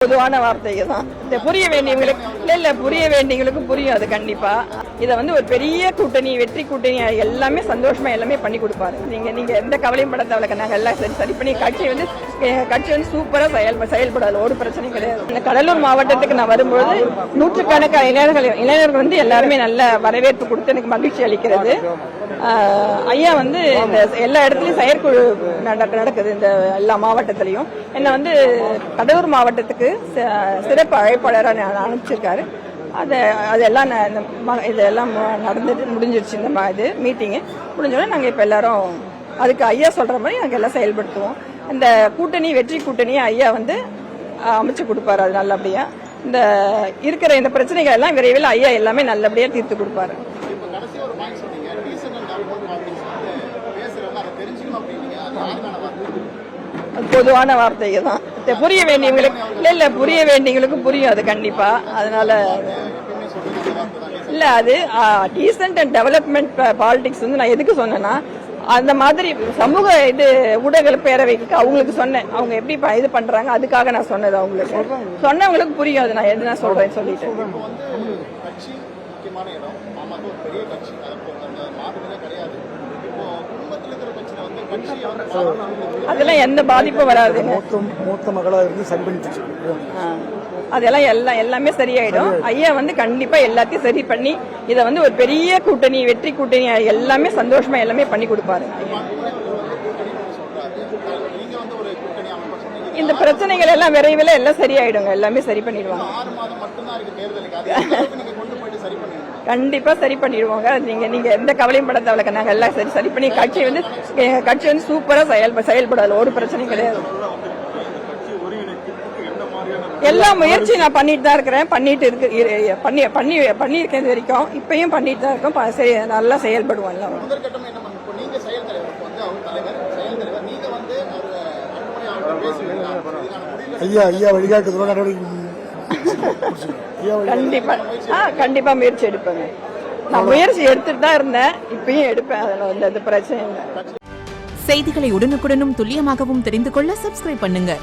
பொதுவான வார்த்தைகள் தான். இந்த புரிய வேண்டியவங்களுக்கு புரிய வேண்டியவங்களுக்கு புரியும். அது கண்டிப்பா இதை வந்து ஒரு பெரிய கூட்டணி, வெற்றி கூட்டணி எல்லாமே சந்தோஷமா எல்லாமே பண்ணி கொடுப்பாரு. நீங்க எந்த கவலையும் பட தேவையில்ல. நாங்க எல்லாம் சரி பண்ணி கட்சி வந்து சூப்பரா செயல்படாது. ஒரு பிரச்சனையும் கிடையாது. இந்த கடலூர் மாவட்டத்துக்கு நான் வரும்போது நூற்றுக்கணக்கான இளைஞர்கள் வந்து எல்லாருமே நல்ல வரவேற்பு கொடுத்து எனக்கு மகிழ்ச்சி அளிக்கிறது. ஐயா வந்து இந்த எல்லா இடத்துலயும் செயற்குழு நடக்குது. இந்த எல்லா மாவட்டத்திலையும் என்ன வந்து கடலூர் மாவட்டத்துக்கு சிறப்பு அழைப்பாளராக அனுப்பிச்சிருக்காரு. அதெல்லாம் இதெல்லாம் முடிஞ்சிருச்சு. இந்த இது மீட்டிங்கு முடிஞ்சோடனே நாங்கள் இப்போ எல்லாரும் அதுக்கு ஐயா சொல்ற மாதிரி நாங்கள் எல்லாம் செயல்படுத்துவோம். இந்த கூட்டணி வெற்றி கூட்டணியை ஐயா வந்து அமைச்சு கொடுப்பாரு. அது நல்லபடியா இந்த இருக்கிற இந்த பிரச்சனைகள் எல்லாம் விரைவில் ஐயா எல்லாமே நல்லபடியா தீர்த்து கொடுப்பாரு. பொதுவான வார்த்தைகள் தான். புரிய வேண்டியவங்களுக்கு புரிய வேண்டியவங்களுக்கு புரியும். அது கண்டிப்பா. அதனால இல்ல அது டீசென்ட் அண்ட் டெவலப்மெண்ட் பாலிடிக்ஸ் வந்து நான் எதுக்கு சொன்னேன்னா, அந்த மாதிரி சமூக ஊடக பேரவைக்கு அவங்களுக்கு சொன்னேன். அவங்க எப்படி இது பண்றாங்க அதுக்காக நான் சொன்னது. அவங்களுக்கு சொன்னவங்களுக்கு புரியும். அது நான் எதுனா சொல்றேன்னு சொல்லிட்டு அதெல்லாம் எந்த பாதிப்பும் வராது. மூத்த மகளா இருந்து சரி பண்ணிட்டு அதெல்லாம் எல்லாமே சரியாயிடும். ஐயா வந்து கண்டிப்பா எல்லாத்தையும் சரி பண்ணி இதை வந்து ஒரு பெரிய கூட்டணி, வெற்றி கூட்டணி எல்லாமே சந்தோஷமா எல்லாமே பண்ணி கொடுப்பாரு. இந்த பிரச்சனைகள் எல்லாம் விரைவில் எல்லாம் சரியாயிடுங்க. எல்லாமே சரி பண்ணிடுவாங்க. கண்டிப்பா சரி பண்ணிடுவாங்க. நீங்க எந்த கவலையும் பட தேவையில்ல. நாங்க எல்லாம் சரி பண்ணி கட்சி வந்து சூப்பரா செயல்படாது. ஒரு பிரச்சனையும் கிடையாது. எல்லா முயற்சியும் நான் பண்ணிட்டு தான் இருக்கிறேன். பண்ணிருக்கேன் இது வரைக்கும். இப்பயும் பண்ணிட்டு தான் இருக்கோம். நல்லா செயல்படுவோம். எல்லாம் ஐயா வழிகாட்டு கண்டிப்பா முயற்சி எடுப்பேங்க. நான் முயற்சி எடுத்துட்டு தான் இருந்தேன். இப்பயும் எடுப்பேன். அதில் எந்த பிரச்சனை இல்லை. செய்திகளை உடனுக்குடனும் துல்லியமாகவும் தெரிந்து கொள்ள சப்ஸ்கிரைப் பண்ணுங்க.